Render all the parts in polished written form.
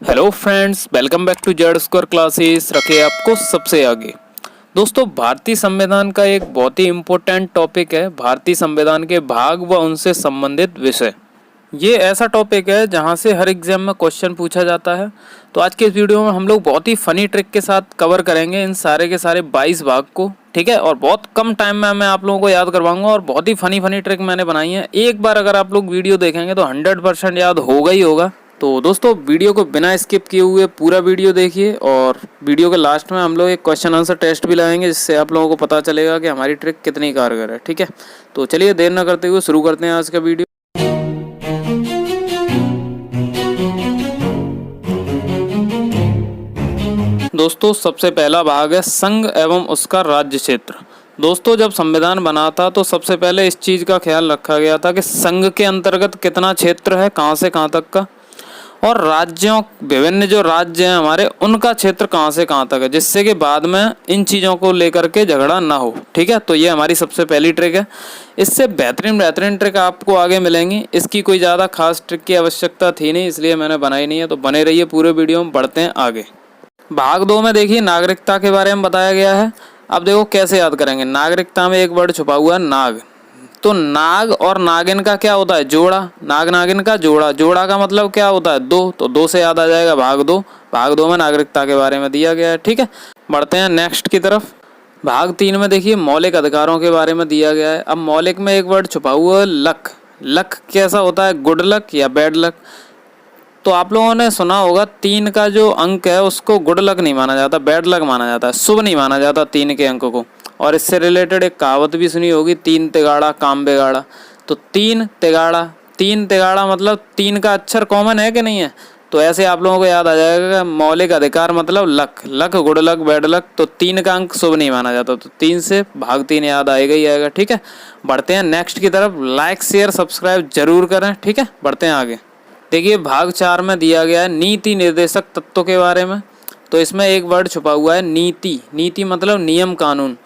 Hello friends, welcome back to Z square classes. रखे आपको सबसे आगे। दोस्तों, भारतीय संविधान का एक बहुत ही इम्पोर्टेंट टॉपिक है भारतीय संविधान के भाग व उनसे संबंधित विषय। ये ऐसा टॉपिक है जहाँ से हर एग्जाम में क्वेश्चन पूछा जाता है। तो आज के इस वीडियो में हम लोग बहुत ही फनी ट्रिक के साथ कवर करेंगे इन सारे के सारे 22 भाग को। ठीक है, और बहुत कम टाइम में मैं आप लोगों को याद करवाऊंगा और बहुत ही फनी ट्रिक मैंने बनाई है। एक बार अगर आप लोग वीडियो देखेंगे तो 100% याद होगा ही होगा। तो दोस्तों, वीडियो को बिना स्किप किए हुए पूरा वीडियो देखिए और वीडियो के लास्ट में हम लोग एक क्वेश्चन आंसर टेस्ट भी लाएंगे, जिससे आप लोगों को पता चलेगा कि हमारी ट्रिक कितनी कारगर है। ठीक है, तो चलिए देर न करते हुए शुरू करते हैं आज का वीडियो। दोस्तों, सबसे पहला भाग है संघ एवं उसका राज्य क्षेत्र। दोस्तों, जब संविधान बना था तो सबसे पहले इस चीज़ का ख्याल रखा गया था कि संघ के अंतर्गत कितना क्षेत्र है, कहाँ से कहाँ तक का, और राज्यों, विभिन्न जो राज्य हैं हमारे, उनका क्षेत्र कहाँ से कहाँ तक है, जिससे कि बाद में इन चीज़ों को लेकर के झगड़ा ना हो। ठीक है, तो ये हमारी सबसे पहली ट्रिक है। इससे बेहतरीन ट्रिक आपको आगे मिलेंगी। इसकी कोई ज़्यादा खास ट्रिक की आवश्यकता थी नहीं, इसलिए मैंने बनाई नहीं है। तो बने रहिए पूरे वीडियो में, बढ़ते हैं आगे। भाग 2 में देखिए नागरिकता के बारे में बताया गया है। अब देखो कैसे याद करेंगे। नागरिकता में एक वर्ड छुपा हुआ है नाग। तो नाग और नागिन का क्या होता है? जोड़ा। नाग नागिन का जोड़ा। जोड़ा का मतलब क्या होता है? दो। तो दो से याद आ जाएगा भाग 2। भाग 2 में नागरिकता के बारे में दिया गया है। ठीक है, बढ़ते हैं नेक्स्ट की तरफ। भाग 3 में देखिए मौलिक अधिकारों के बारे में दिया गया है। अब मौलिक में एक वर्ड छुपा हुआ है लक। लक कैसा होता है? गुड लक या बैड लक। तो आप लोगों ने सुना होगा 3 का जो अंक है उसको गुड लक नहीं माना जाता, बैड लक माना जाता है, शुभ नहीं माना जाता 3 के अंक को। और इससे रिलेटेड एक कहावत भी सुनी होगी, 3 तिगाड़ा काम बिगाड़ा। तो 3 तिगाड़ा मतलब 3 का अक्षर कॉमन है कि नहीं है? तो ऐसे आप लोगों को याद आ जाएगा मौलिक अधिकार मतलब luck. Luck, good luck, bad luck. तो 3 का अंक शुभ नहीं माना जाता, तो 3 से भाग 3 याद आएगा ही आएगा। ठीक है, बढ़ते हैं नेक्स्ट की तरफ। लाइक शेयर सब्सक्राइब जरूर करें। ठीक है, बढ़ते हैं आगे। देखिए भाग 4 में दिया गया है नीति निर्देशक तत्वों के बारे में। तो इसमें एक वर्ड छुपा हुआ है नीति। नीति मतलब नियम कानून।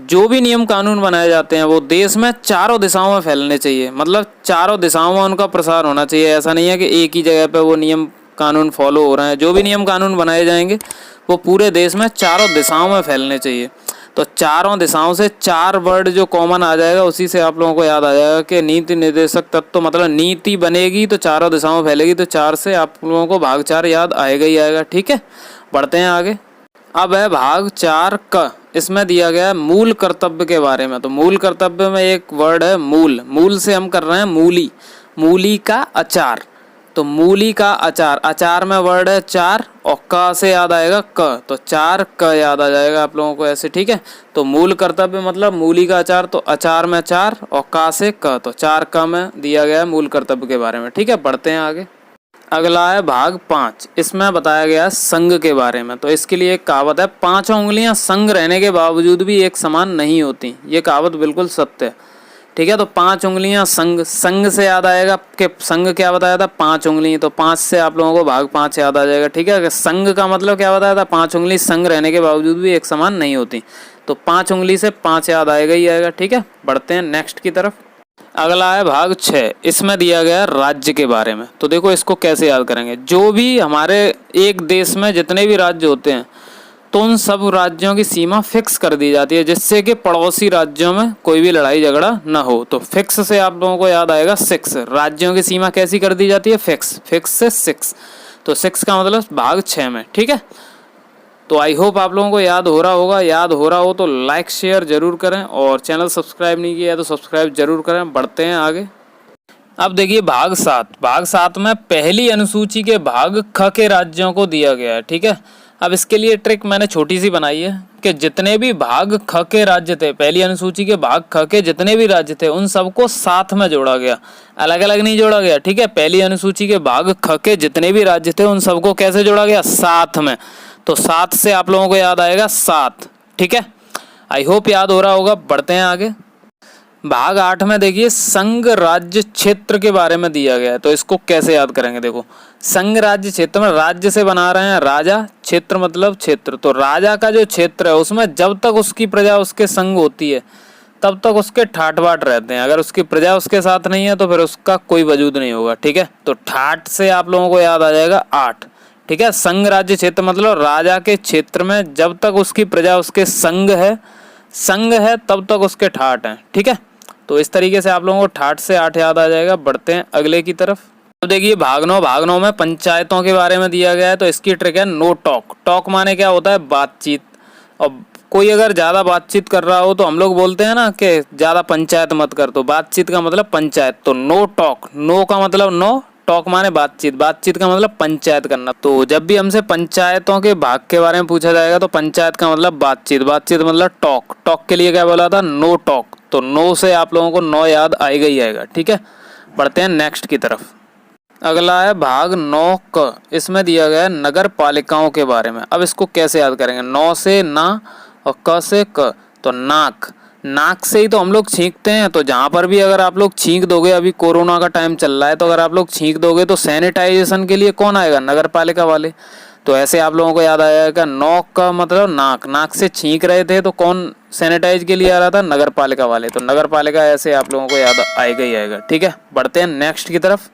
जो भी नियम कानून बनाए जाते हैं वो देश में चारों दिशाओं में फैलने चाहिए, मतलब चारों दिशाओं में उनका प्रसार होना चाहिए। ऐसा नहीं है कि एक ही जगह पे वो नियम कानून फॉलो हो रहे हैं। जो भी नियम कानून बनाए जाएंगे वो पूरे देश में चारों दिशाओं में फैलने चाहिए। तो चारों दिशाओं से 4 वर्ड जो कॉमन आ जाएगा, उसी से आप लोगों को याद आ जाएगा कि नीति निर्देशक तत्व मतलब नीति बनेगी तो चारों दिशाओं में फैलेगी। तो 4 से आप लोगों को भाग 4 याद आएगा ही आएगा। ठीक है, बढ़ते हैं आगे। अब है भाग 4 क। इसमें दिया गया है मूल कर्तव्य के बारे में। तो मूल कर्तव्य में एक वर्ड है मूल। मूल से हम कर रहे हैं मूली। मूली का अचार। तो मूली का अचार। अचार में वर्ड है चार और क से याद आएगा क। तो 4 क याद आ जाएगा आप लोगों को ऐसे। ठीक है, तो मूल कर्तव्य मतलब मूली का अचार। तो अचार में 4 और क से क। तो 4 क में दिया गया है मूल कर्तव्य के बारे में। ठीक है, बढ़ते हैं आगे। अगला है भाग 5। इसमें बताया गया है संघ के बारे में। तो इसके लिए एक कहावत है, 5 उंगलियां संग रहने के बावजूद भी एक समान नहीं होती। ये कहावत बिल्कुल सत्य है। ठीक है, तो 5 उंगलियां संग। संग से याद आएगा कि संग क्या बताया था? 5 उंगली। तो 5 से आप लोगों को भाग 5 याद आ जाएगा। ठीक है, संग का मतलब क्या बताया था? 5 उंगली संग रहने के बावजूद भी एक समान नहीं होती। तो 5 उंगली से 5 याद आएगा ही आएगा। ठीक है, बढ़ते हैं नेक्स्ट की तरफ। अगला है भाग 6। इसमें दिया गया है राज्य के बारे में। तो देखो इसको कैसे याद करेंगे। जो भी हमारे एक देश में जितने भी राज्य होते हैं तो उन सब राज्यों की सीमा फिक्स कर दी जाती है, जिससे कि पड़ोसी राज्यों में कोई भी लड़ाई झगड़ा ना हो। तो फिक्स से आप लोगों को याद आएगा 6। राज्यों की सीमा कैसी कर दी जाती है? फिक्स। फिक्स से 6। तो 6 का मतलब भाग 6 में। ठीक है, तो आई होप आप लोगों को याद हो रहा होगा। याद हो रहा हो तो लाइक शेयर जरूर करें और चैनल सब्सक्राइब नहीं किया है तो सब्सक्राइब जरूर करें। बढ़ते हैं आगे। अब देखिए भाग 7। भाग 7 में पहली अनुसूची के भाग ख के राज्यों को दिया गया है। ठीक है, अब इसके लिए ट्रिक मैंने छोटी सी बनाई है कि जितने भी भाग ख के राज्य थे, पहली अनुसूची के भाग ख के जितने भी राज्य थे उन सबको साथ में जोड़ा गया, अलग अलग नहीं जोड़ा गया। ठीक है, पहली अनुसूची के भाग ख के जितने भी राज्य थे उन सबको कैसे जोड़ा गया? साथ में। तो 7 से आप लोगों को याद आएगा 7। ठीक है, आई होप याद हो रहा होगा। बढ़ते हैं आगे। भाग 8 में देखिए संघ राज्य क्षेत्र के बारे में दिया गया है। तो इसको कैसे याद करेंगे? देखो संघ राज्य क्षेत्र में राज्य से बना रहे हैं राजा, क्षेत्र मतलब क्षेत्र। तो राजा का जो क्षेत्र है उसमें जब तक उसकी प्रजा उसके संग होती है तब तक उसके ठाट बाट रहते हैं। अगर उसकी प्रजा उसके साथ नहीं है तो फिर उसका कोई वजूद नहीं होगा। ठीक है, तो ठाट से आप लोगों को याद आ जाएगा 8। ठीक है। संघ राज्य क्षेत्र मतलब राजा के क्षेत्र में जब तक उसकी प्रजा उसके संग है तब तक उसके ठाट हैं, ठीक है। तो इस तरीके से आप लोगों को ठाट से 8 याद आ जाएगा। बढ़ते हैं अगले की तरफ। तो देखिए भाग 9 में पंचायतों के बारे में दिया गया है। तो इसकी ट्रिक है नो टॉक। टॉक माने क्या होता है, बातचीत। और कोई अगर ज़्यादा बातचीत कर रहा हो तो हम लोग बोलते हैं ना कि ज़्यादा पंचायत मत कर, तो बातचीत का मतलब पंचायत। तो नो टॉक, नो का मतलब नो, टॉक माने बातचीत, बातचीत का मतलब पंचायत करना। तो जब भी हमसे पंचायतों के भाग के बारे में पूछा जाएगा तो पंचायत का मतलब बातचीत, बातचीत मतलब टॉक। टॉक के लिए क्या बोला था, नो टॉक। तो नो से आप लोगों को 9 याद आएगा ही आएगा, ठीक है। बढ़ते हैं नेक्स्ट की तरफ। अगला है भाग 9 क। इसमें दिया गया है नगर पालिकाओं के बारे में। अब इसको कैसे याद करेंगे, 9 से ना और क से क। तो नाक, नाक से ही तो हम लोग छींकते हैं। तो जहाँ पर भी अगर आप लोग छींक दोगे, अभी कोरोना का टाइम चल रहा है, तो अगर आप लोग छींक दोगे तो सैनिटाइजेशन के लिए कौन आएगा, नगर पालिका वाले। तो ऐसे आप लोगों को याद आ जाएगा, नौक का मतलब नाक, नाक से छींक रहे थे तो कौन सैनिटाइज के लिए आ रहा था, नगर पालिका वाले। तो नगर पालिका ऐसे आप लोगों को याद आएगा ही आएगा, ठीक है। बढ़ते हैं नेक्स्ट की तरफ।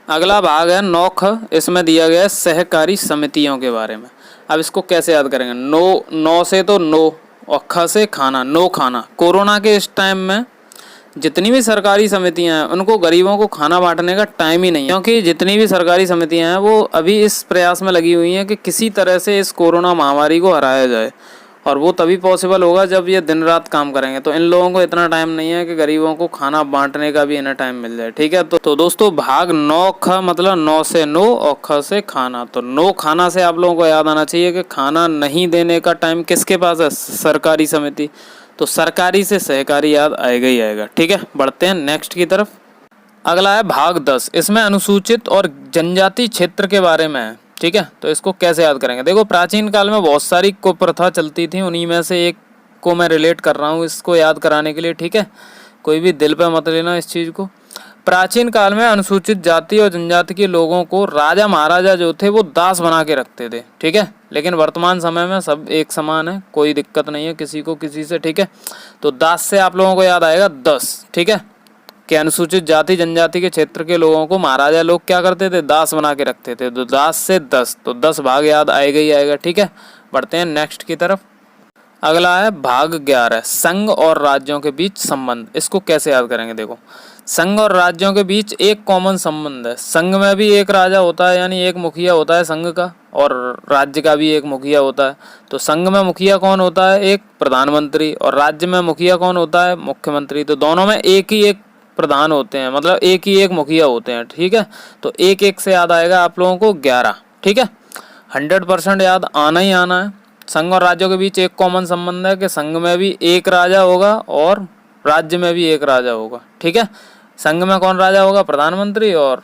अगला भाग है 9 ख। इसमें दिया गया है सहकारी समितियों के बारे में। अब इसको कैसे याद करेंगे, नो से तो नो और ख से खाना, नो खाना। कोरोना के इस टाइम में जितनी भी सरकारी समितियां हैं उनको गरीबों को खाना बांटने का टाइम ही नहीं है, क्योंकि जितनी भी सरकारी समितियां हैं वो अभी इस प्रयास में लगी हुई हैं कि किसी तरह से इस कोरोना महामारी को हराया जाए। और वो तभी पॉसिबल होगा जब ये दिन रात काम करेंगे। तो इन लोगों को इतना टाइम नहीं है कि गरीबों को खाना बांटने का भी इन्हें टाइम मिल जाए, ठीक है। तो दोस्तों भाग 9 ख मतलब 9 से नो और ख से खाना। तो नो खाना से आप लोगों को याद आना चाहिए कि खाना नहीं देने का टाइम किसके पास है, सरकारी समिति। तो सरकारी से सहकारी याद आएगा ही आएगा, ठीक है। बढ़ते हैं नेक्स्ट की तरफ। अगला है भाग 10। इसमें अनुसूचित और जनजाति क्षेत्र के बारे में है, ठीक है। तो इसको कैसे याद करेंगे, देखो प्राचीन काल में बहुत सारी कुप्रथा चलती थी, उन्हीं में से एक को मैं रिलेट कर रहा हूँ इसको याद कराने के लिए, ठीक है। कोई भी दिल पे मत लेना इस चीज़ को। प्राचीन काल में अनुसूचित जाति और जनजाति के लोगों को राजा महाराजा जो थे वो दास बना के रखते थे, ठीक है। लेकिन वर्तमान समय में सब एक समान है, कोई दिक्कत नहीं है किसी को किसी से, ठीक है। तो दास से आप लोगों को याद आएगा 10, ठीक है। कि अनुसूचित जाति जनजाति के क्षेत्र के लोगों को महाराजा लोग क्या करते थे, दास बना के रखते थे। तो दास से 10, तो 10 भाग याद आएगा ही आएगा, ठीक है। बढ़ते हैं नेक्स्ट की तरफ। अगला है भाग 11 संघ और राज्यों के बीच संबंध। इसको कैसे याद करेंगे, देखो संघ और राज्यों के बीच एक कॉमन संबंध है। संघ में भी एक राजा होता है, यानी एक मुखिया होता है संघ का, और राज्य का भी एक मुखिया होता है। तो संघ में मुखिया कौन होता है, एक प्रधानमंत्री, और राज्य में मुखिया कौन होता है, मुख्यमंत्री। तो दोनों में एक ही एक प्रधान होते हैं, मतलब एक ही एक मुखिया होते हैं, ठीक है। तो एक एक से याद आएगा आप लोगों को 11, ठीक है। 100% याद आना ही आना है। संघ और राज्यों के बीच एक कॉमन संबंध है कि संघ में भी एक राजा होगा और राज्य में भी एक राजा होगा, ठीक है। संघ में कौन राजा होगा, प्रधानमंत्री, और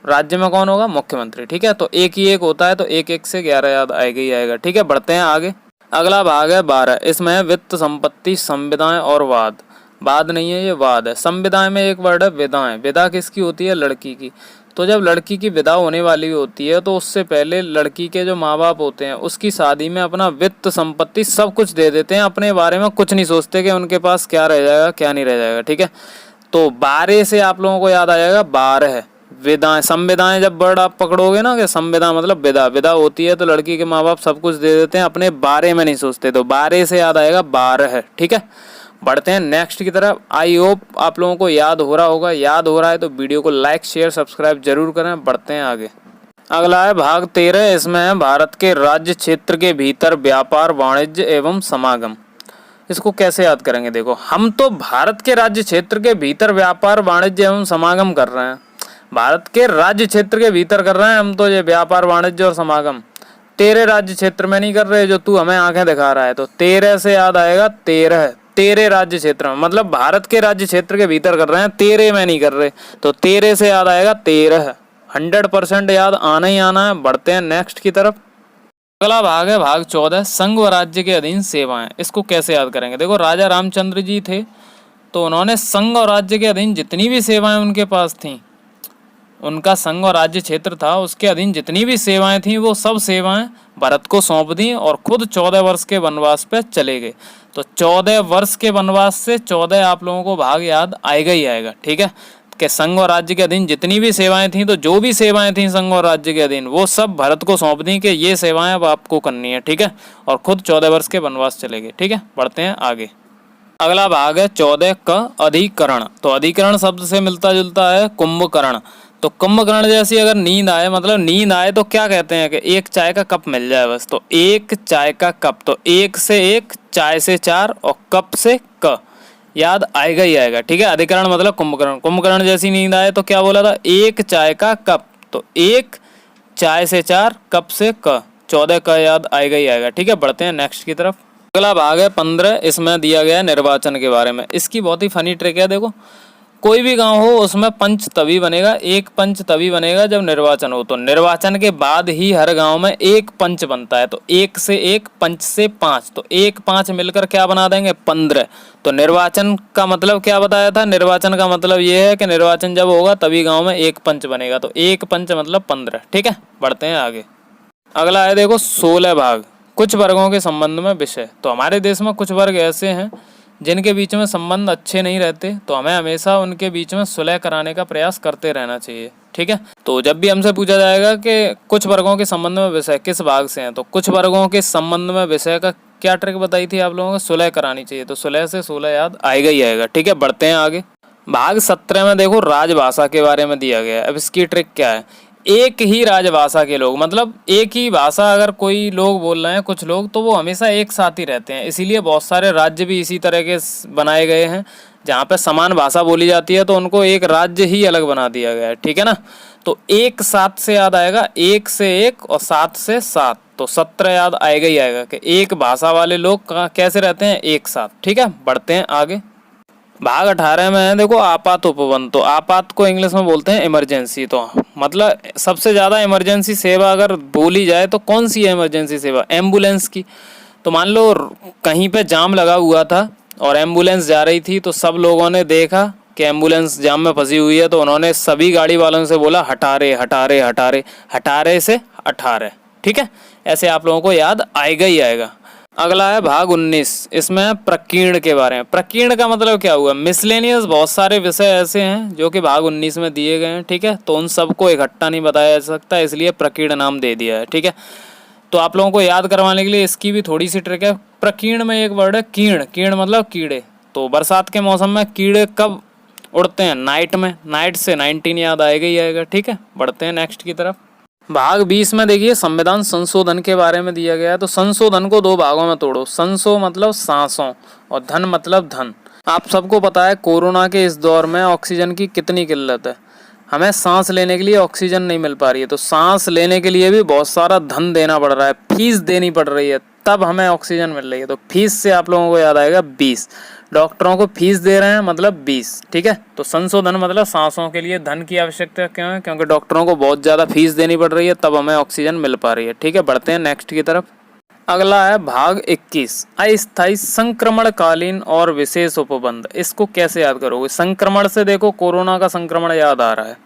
राज्य में कौन होगा, मुख्यमंत्री, ठीक है। तो एक ही एक होता है, तो एक एक से 11 याद आएगा ही आएगा, ठीक है। बढ़ते हैं आगे। अगला भाग है 12। इसमें है वित्त संपत्ति संविदाएं और वाद। वाद नहीं है, ये वाद है। संविदाएं में एक वर्ड है विदाएं। विदा किसकी होती है, लड़की की। तो जब लड़की की विदा होने वाली होती है तो उससे पहले लड़की के जो माँ बाप होते हैं उसकी शादी में अपना वित्त संपत्ति सब कुछ दे देते हैं, अपने बारे में कुछ नहीं सोचते कि उनके पास क्या रह जाएगा क्या नहीं रह जाएगा, ठीक है। तो 12 से आप लोगों को याद आ जाएगा 12 विदाएं। संविदाएं जब वर्ड आप पकड़ोगे ना कि संविदा मतलब विदा, विदा होती है तो लड़की के माँ बाप सब कुछ दे देते हैं, अपने बारे में नहीं सोचते। तो 12 से याद आएगा 12, ठीक है। बढ़ते हैं नेक्स्ट की तरफ। आई होप आप लोगों को याद हो रहा होगा। याद हो रहा है तो वीडियो को लाइक शेयर सब्सक्राइब जरूर करें। बढ़ते हैं आगे। अगला है भाग 13। इसमें है भारत के राज्य क्षेत्र के भीतर व्यापार वाणिज्य एवं समागम। इसको कैसे याद करेंगे, देखो हम तो भारत के राज्य क्षेत्र के भीतर व्यापार वाणिज्य एवं समागम कर रहे हैं। भारत के राज्य क्षेत्र के भीतर कर रहे हैं हम तो ये व्यापार वाणिज्य और समागम। तेरे राज्य क्षेत्र में नहीं कर रहे जो तू हमें आंखें दिखा रहा है। तो 13 से याद आएगा 13, तेरे राज्य क्षेत्र में, मतलब भारत के राज्य क्षेत्र के भीतर कर रहे हैं, तेरे में नहीं कर रहे। तो 13 से याद आएगा 13, 100% याद आना ही आना है। बढ़ते हैं नेक्स्ट की तरफ। अगला भाग है भाग 14 संघ व राज्य के अधीन सेवाएं। इसको कैसे याद करेंगे, देखो राजा रामचंद्र जी थे तो उन्होंने संघ और राज्य के अधीन जितनी भी सेवाएं उनके पास थीं, उनका संघ और राज्य क्षेत्र था, उसके अधीन जितनी भी सेवाएं थीं वो सब सेवाएं भरत को सौंप दी और खुद 14 वर्ष के वनवास पे चले गए। तो 14 वर्ष के वनवास से 14 आप लोगों को भाग याद आएगा ही आएगा, ठीक है। कि संघ और राज्य के अधीन जितनी भी सेवाएं थी, तो जो भी सेवाएं थी संघ और राज्य के अधीन वो सब भरत को सौंप दी कि ये सेवाएं अब आपको करनी है, ठीक है। और खुद 14 वर्ष के वनवास चले गए, ठीक है। बढ़ते हैं आगे। अगला भाग है 14 का अधिकरण। तो अधिकरण शब्द से मिलता जुलता है कुंभकर्ण। तो कुंभकर्ण जैसी अगर नींद आए, मतलब नींद आए तो क्या कहते हैं कि एक चाय का कप मिल जाए बस। तो एक चाय का कप, तो एक से एक, चाय से चार और कप से क, याद आएगा ही आएगा, ठीक है। अधिकरण मतलब कुंभकर्ण। कुंभकर्ण जैसी नींद आए तो क्या बोला था, एक चाय का कप। तो एक, चाय से चार, कप से क, 14 का याद आएगा ही आएगा, ठीक है। बढ़ते हैं नेक्स्ट की तरफ। अगला भाग है 15। इसमें दिया गया है निर्वाचन के बारे में। इसकी बहुत ही फनी ट्रिक है। देखो, कोई भी गांव हो उसमें पंच तभी बनेगा, एक पंच तभी बनेगा जब निर्वाचन हो। तो निर्वाचन के बाद ही हर गांव में एक पंच बनता है। तो एक से एक, पंच से पांच, तो एक पांच मिलकर क्या बना देंगे, 15। तो निर्वाचन का मतलब क्या बताया था, निर्वाचन का मतलब ये है कि निर्वाचन जब होगा तभी गाँव में एक पंच बनेगा। तो एक पंच मतलब 15, ठीक है। बढ़ते हैं आगे। अगला है देखो 16 भाग, कुछ वर्गों के संबंध में विषय। तो हमारे देश में कुछ वर्ग ऐसे हैं जिनके बीच में संबंध अच्छे नहीं रहते, तो हमें हमेशा उनके बीच में सुलह कराने का प्रयास करते रहना चाहिए, ठीक है। तो जब भी हमसे पूछा जाएगा कि कुछ वर्गों के संबंध में विषय किस भाग से हैं, तो कुछ वर्गों के संबंध में विषय का क्या ट्रिक बताई थी आप लोगों को, सुलह करानी चाहिए। तो सुलह से 16 याद आएगा ही आएगा, ठीक है। बढ़ते हैं आगे। भाग 17 में देखो राजभाषा के बारे में दिया गया है। अब इसकी ट्रिक क्या है, एक ही राजभाषा के लोग, मतलब एक ही भाषा अगर कोई लोग बोल रहे हैं कुछ लोग, तो वो हमेशा एक साथ ही रहते हैं। इसीलिए बहुत सारे राज्य भी इसी तरह के बनाए गए हैं जहाँ पे समान भाषा बोली जाती है, तो उनको एक राज्य ही अलग बना दिया गया है, ठीक है ना। तो एक सात से याद आएगा, एक से एक और सात से सात, तो 17 याद आएगा ही आएगा कि एक भाषा वाले लोग कैसे रहते हैं, एक साथ, ठीक है। बढ़ते हैं आगे। भाग 18 में है देखो आपात उपबंध। तो आपात को इंग्लिश में बोलते हैं इमरजेंसी। तो मतलब सबसे ज़्यादा इमरजेंसी सेवा अगर बोली जाए तो कौन सी है इमरजेंसी सेवा, एम्बुलेंस की। तो मान लो कहीं पे जाम लगा हुआ था और एम्बुलेंस जा रही थी, तो सब लोगों ने देखा कि एम्बुलेंस जाम में फंसी हुई है, तो उन्होंने सभी गाड़ी वालों से बोला हटारे हटारे हटारे, हटारे से 18, ठीक है। ऐसे आप लोगों को याद आएगा ही आएगा। अगला है भाग 19। इसमें प्रकीर्ण के बारे में। प्रकीर्ण का मतलब क्या हुआ, मिसलेनियस बहुत सारे विषय ऐसे हैं जो कि भाग 19 में दिए गए हैं, ठीक है। तो उन सबको इकट्ठा नहीं बताया जा सकता, इसलिए प्रकीर्ण नाम दे दिया है, ठीक है। तो आप लोगों को याद करवाने के लिए इसकी भी थोड़ी सी ट्रिक है। प्रकीर्ण में एक वर्ड है कीर्ण। कीर्ण मतलब कीड़े। तो बरसात के मौसम में कीड़े कब उड़ते हैं, नाइट में। नाइट से 19 याद आएगा ही आएगा, ठीक है। बढ़ते हैं नेक्स्ट की तरफ। भाग 20 में देखिए संविधान संशोधन के बारे में दिया गया है। तो संशोधन को दो भागों में तोड़ो। संसो मतलब सांसों और धन मतलब धन। आप सबको पता है कोरोना के इस दौर में ऑक्सीजन की कितनी किल्लत है, हमें सांस लेने के लिए ऑक्सीजन नहीं मिल पा रही है। तो सांस लेने के लिए भी बहुत सारा धन देना पड़ रहा है, फीस देनी पड़ रही है, तब हमें ऑक्सीजन मिल रही है। तो फीस से आप लोगों को याद आएगा 20। डॉक्टरों को फीस दे रहे हैं मतलब 20, ठीक है। तो संशोधन मतलब सांसों के लिए धन की आवश्यकता क्यों है, क्योंकि डॉक्टरों को बहुत ज़्यादा फीस देनी पड़ रही है, तब हमें ऑक्सीजन मिल पा रही है, ठीक है। बढ़ते हैं नेक्स्ट की तरफ। अगला है भाग 21, अस्थायी संक्रमणकालीन और विशेष उपबंध। इसको कैसे याद करोगे, संक्रमण से देखो कोरोना का संक्रमण याद आ रहा है।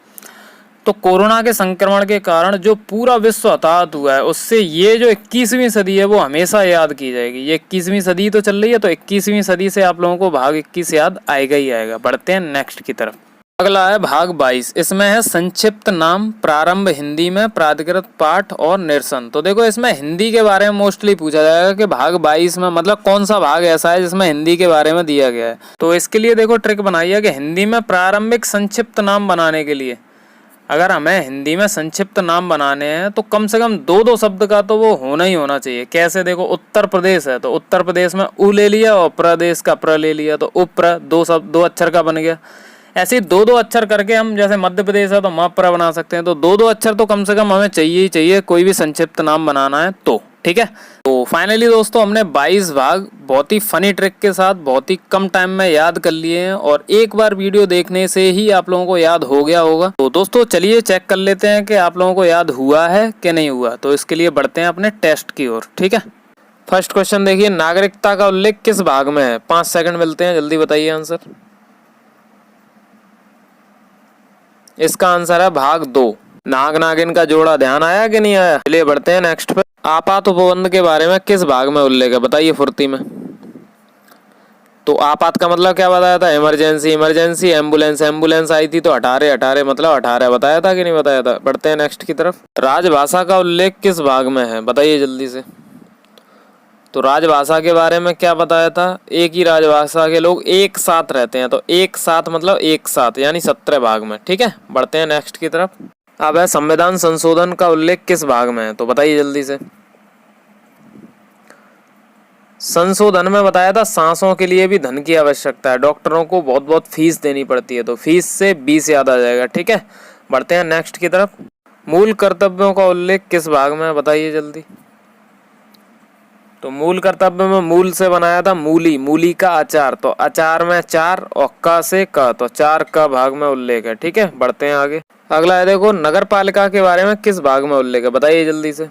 तो कोरोना के संक्रमण के कारण जो पूरा विश्व हताहत हुआ है, उससे ये जो 21वीं सदी है वो हमेशा याद की जाएगी। ये 21वीं सदी तो चल रही है, तो 21वीं सदी से आप लोगों को भाग 21 याद आएगा ही आएगा। बढ़ते हैं नेक्स्ट की तरफ। अगला है भाग 22। इसमें है संक्षिप्त नाम, प्रारंभ हिंदी में, प्राधिकृत पाठ और निरसन। तो देखो इसमें हिंदी के बारे में मोस्टली पूछा जाएगा कि भाग 22 में मतलब कौन सा भाग ऐसा है जिसमें हिंदी के बारे में दिया गया है। तो इसके लिए देखो ट्रिक बनाई है कि हिंदी में प्रारंभिक संक्षिप्त नाम बनाने के लिए, अगर हमें हिंदी में संक्षिप्त नाम बनाने हैं तो कम से कम दो शब्द का तो वो होना ही होना चाहिए। कैसे, देखो उत्तर प्रदेश है तो उत्तर प्रदेश में उ ले लिया और प्रदेश का प्र ले लिया, तो उप्र दो अक्षर का बन गया। ऐसे ही दो अक्षर करके हम, जैसे मध्य प्रदेश है तो म प्र बना सकते हैं। तो दो अक्षर तो कम से कम हमें चाहिए ही चाहिए कोई भी संक्षिप्त नाम बनाना है तो, ठीक है। तो फाइनली दोस्तों हमने 22 भाग बहुत ही फनी ट्रिक के साथ बहुत ही कम टाइम में याद कर लिए हैं, और एक बार वीडियो देखने से ही आप लोगों को याद हो गया होगा। तो दोस्तों चलिए चेक कर लेते हैं कि आप लोगों को याद हुआ है कि नहीं हुआ। तो इसके लिए बढ़ते हैं अपने टेस्ट की ओर, ठीक है। फर्स्ट क्वेश्चन देखिए, नागरिकता का उल्लेख किस भाग में है। 5 सेकंड मिलते हैं, जल्दी बताइए आंसर। इसका आंसर है भाग 2। नाग नागिन का जोड़ा ध्यान आया कि नहीं आया। चलिए बढ़ते हैं नेक्स्ट पे। आपात उपबंध के बारे में किस भाग में उल्लेख है, बताइए फुर्ती में। तो आपात का मतलब क्या बताया था? इमरजेंसी। Emergency ambulance. एम्बुलेंस आई थी तो 18। 18 मतलब 18 बताया था कि नहीं बताया था? बढ़ते हैं नेक्स्ट की तरफ। राजभाषा का उल्लेख किस भाग में है? बताइए जल्दी से। तो राजभाषा के बारे में क्या बताया था? एक ही राजभाषा के लोग एक साथ रहते हैं, तो एक साथ मतलब एक साथ यानी 17 भाग में। ठीक है, बढ़ते हैं नेक्स्ट की तरफ। अब है संविधान संशोधन का उल्लेख किस भाग में है? तो बताइए जल्दी से। संशोधन में बताया था सांसों के लिए भी धन की आवश्यकता है, डॉक्टरों को बहुत बहुत फीस देनी पड़ती है, तो फीस से 20 याद आ जाएगा। ठीक है, बढ़ते हैं नेक्स्ट की तरफ। मूल कर्तव्यों का उल्लेख किस भाग में है? बताइए जल्दी। तो मूल कर्तव्य में मूल से बनाया था मूली। मूली का अचार, तो अचार में चार और क से क, तो 4 का भाग में उल्लेख है। ठीक है, बढ़ते हैं आगे। अगला है देखो, नगर पालिका के बारे में किस भाग में उल्लेख है? बताइए जल्दी से।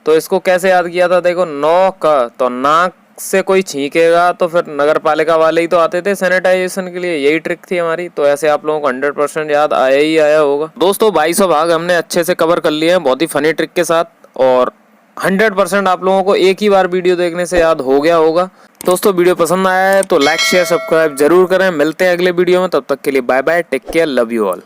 तो इसको कैसे याद किया था? देखो 9 का, तो नाक से कोई छींकेगा तो फिर नगर पालिका वाले ही तो आते थे सैनिटाइजेशन के लिए, यही ट्रिक थी हमारी। तो ऐसे आप लोगों को 100% याद आया ही आया होगा। दोस्तों 2200 भाग हमने अच्छे से कवर कर लिए हैं, बहुत ही फनी ट्रिक के साथ, और 100% आप लोगों को एक ही बार वीडियो देखने से याद हो गया होगा। दोस्तों वीडियो पसंद आया है तो लाइक शेयर सब्सक्राइब जरूर करें। मिलते हैं अगले वीडियो में, तब तक के लिए bye bye, take care, love you all.